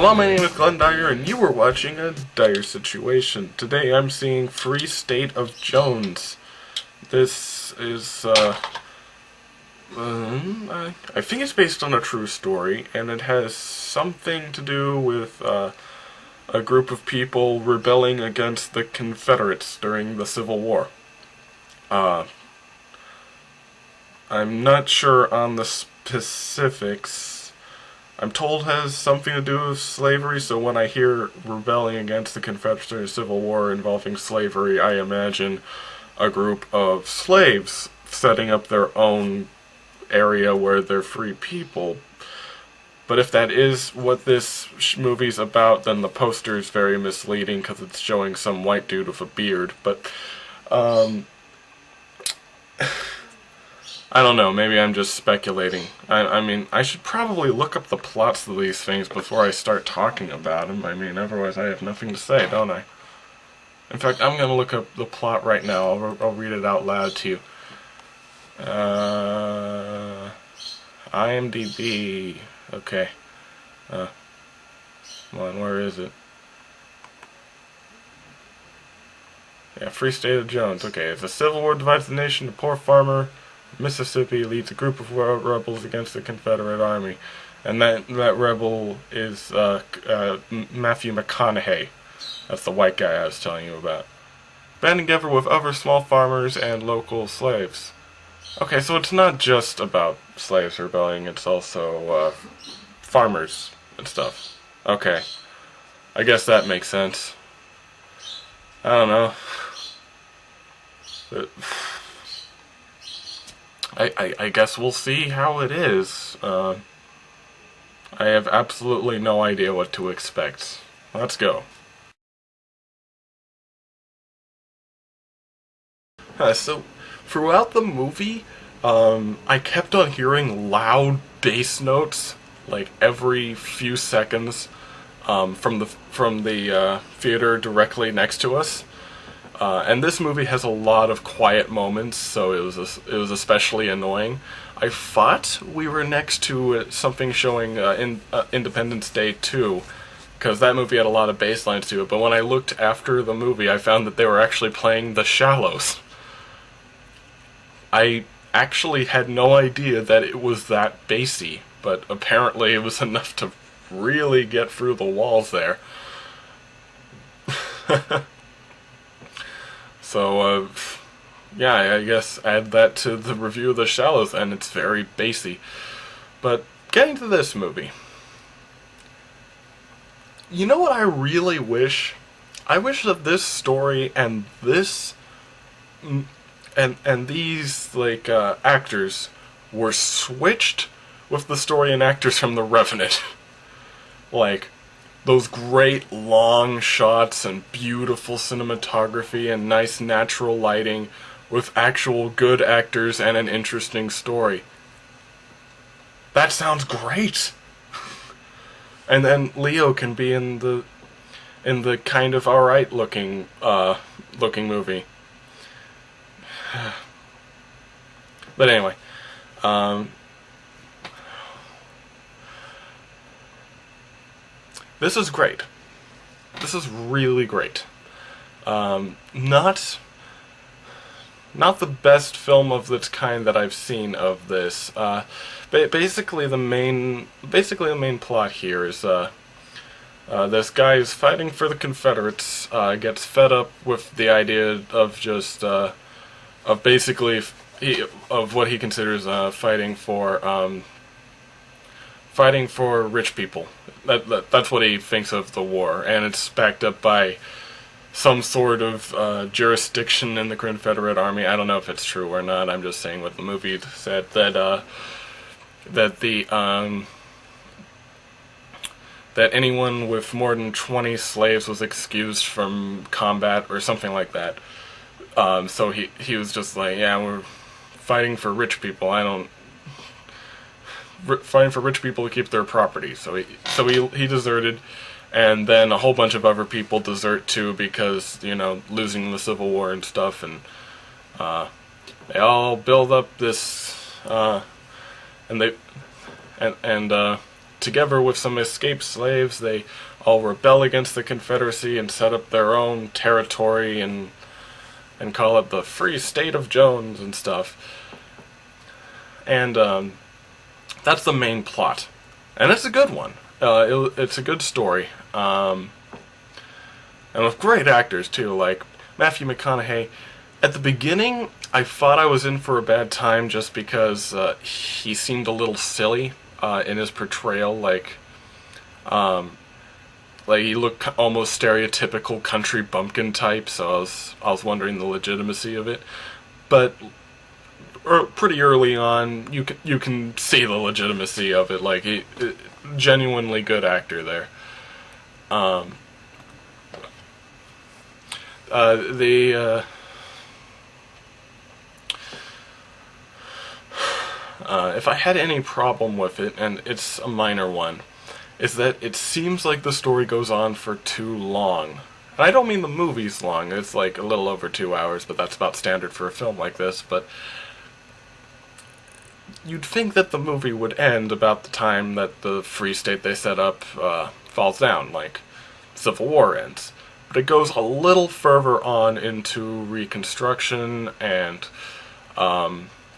Hello, my name is Glenn Dyer, and you were watching a Dyer-Situation. Today I'm seeing Free State of Jones. This is, I think it's based on a true story, and it has something to do with, a group of people rebelling against the Confederates during the Civil War. I'm not sure on the specifics. I'm told it has something to do with slavery, so when I hear rebelling against the Confederates during the Civil War involving slavery, I imagine a group of slaves setting up their own area where they're free people. But if that is what this movie's about, then the poster is very misleading because it's showing some white dude with a beard. But, I don't know, maybe I'm just speculating. I mean, I should probably look up the plots of these things before I start talking about them. I mean, otherwise I have nothing to say, don't I? In fact, I'm going to look up the plot right now. I'll read it out loud to you. IMDb. Okay. Come on, where is it? Yeah, Free State of Jones. Okay, if the Civil War divides the nation, the poor farmer Mississippi leads a group of rebels against the Confederate Army. And that rebel is Matthew McConaughey. That's the white guy I was telling you about. Banding together with other small farmers and local slaves. Okay, so it's not just about slaves rebelling, it's also farmers and stuff. Okay. I guess that makes sense. I don't know. I guess we'll see how it is. I have absolutely no idea what to expect. Let's go. So, throughout the movie, I kept on hearing loud bass notes, like every few seconds, from the theater directly next to us. And this movie has a lot of quiet moments, so it was especially annoying. I thought we were next to something showing Independence Day 2, because that movie had a lot of bass lines to it, but when I looked after the movie, I found that they were actually playing The Shallows. I actually had no idea that it was that bassy, but apparently it was enough to really get through the walls there. So, yeah, I guess add that to the review of The Shallows, and it's very bassy. But, getting to this movie. You know what I really wish? I wish that this story and this... And these, like, actors were switched with the story and actors from The Revenant. Like... those great long shots and beautiful cinematography and nice natural lighting with actual good actors and an interesting story. That sounds great! And then Leo can be in the kind of alright looking movie. But anyway, this is great. This is really great. Not the best film of its kind that I've seen of this. Basically the main plot here is this guy is fighting for the Confederates, gets fed up with the idea of just of what he considers fighting for rich people. That's what he thinks of the war, and it's backed up by some sort of jurisdiction in the Confederate Army. I don't know if it's true or not. I'm just saying what the movie said, that anyone with more than 20 slaves was excused from combat or something like that. So he was just like, yeah, we're fighting for rich people. Fighting for rich people to keep their property. So he deserted, and then a whole bunch of other people desert too because, you know, losing the Civil War and stuff, and they all build up this and together with some escaped slaves, they all rebel against the Confederacy and set up their own territory and call it the Free State of Jones and stuff. And that's the main plot. And it's a good one. It's a good story. And with great actors, too, like Matthew McConaughey. At the beginning, I thought I was in for a bad time just because he seemed a little silly in his portrayal. Like he looked almost stereotypical country bumpkin type, so I was wondering the legitimacy of it. But pretty early on, you can see the legitimacy of it. Like, genuinely good actor there. If I had any problem with it, and it's a minor one, is that it seems like the story goes on for too long. And I don't mean the movie's long, it's like a little over 2 hours, but that's about standard for a film like this, but you'd think that the movie would end about the time that the free state they set up falls down, like Civil War ends. But it goes a little further on into Reconstruction and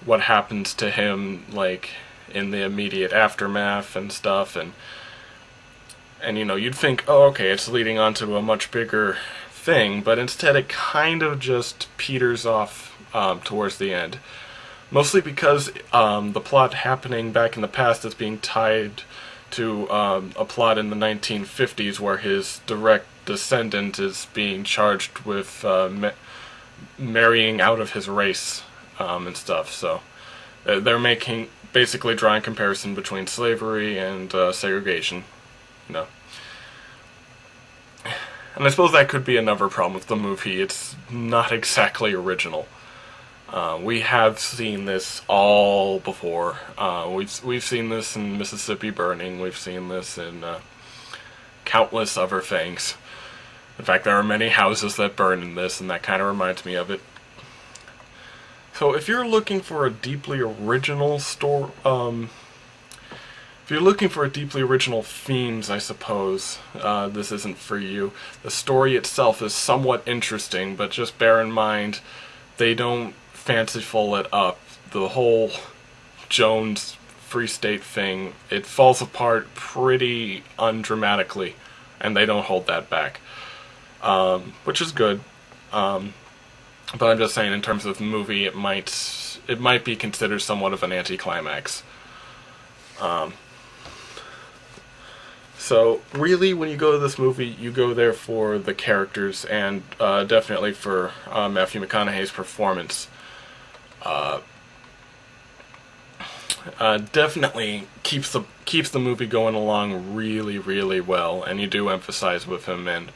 what happens to him, like, in the immediate aftermath and stuff, and you know, you'd think, oh, okay, it's leading on to a much bigger thing, but instead it kind of just peters off towards the end. Mostly because the plot happening back in the past is being tied to a plot in the 1950s where his direct descendant is being charged with marrying out of his race and stuff. So they're basically drawing comparison between slavery and segregation, you know. And I suppose that could be another problem with the movie. It's not exactly original. We have seen this all before. We've seen this in Mississippi Burning. We've seen this in countless other things. In fact, there are many houses that burn in this, and that kind of reminds me of it. So if you're looking for a deeply original story, if you're looking for a deeply original themes, I suppose this isn't for you. The story itself is somewhat interesting, but just bear in mind they don't fanciful it up. The whole Jones Free State thing, it falls apart pretty undramatically, and they don't hold that back, which is good. But I'm just saying, in terms of the movie, it might be considered somewhat of an anticlimax. So really, when you go to this movie, you go there for the characters and definitely for Matthew McConaughey's performance. Definitely keeps the movie going along really, really well, and you do emphasize with him, and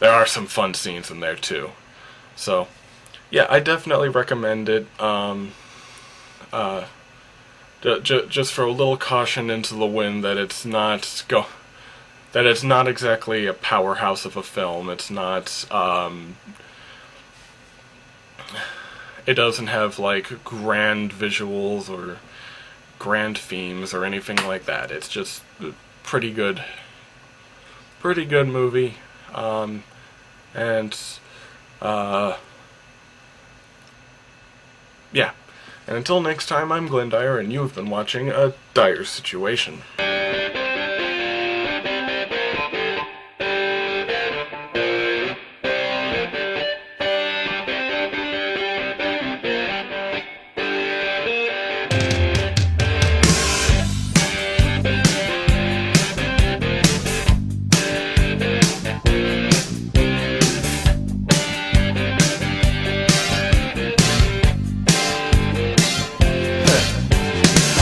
there are some fun scenes in there too. So, yeah, I definitely recommend it. Just for a little caution into the wind that it's not exactly a powerhouse of a film. It's not. It doesn't have like grand visuals or grand themes or anything like that. It's just a pretty good movie. Yeah. And until next time, I'm Glenn Dyer, and you have been watching A Dire Situation.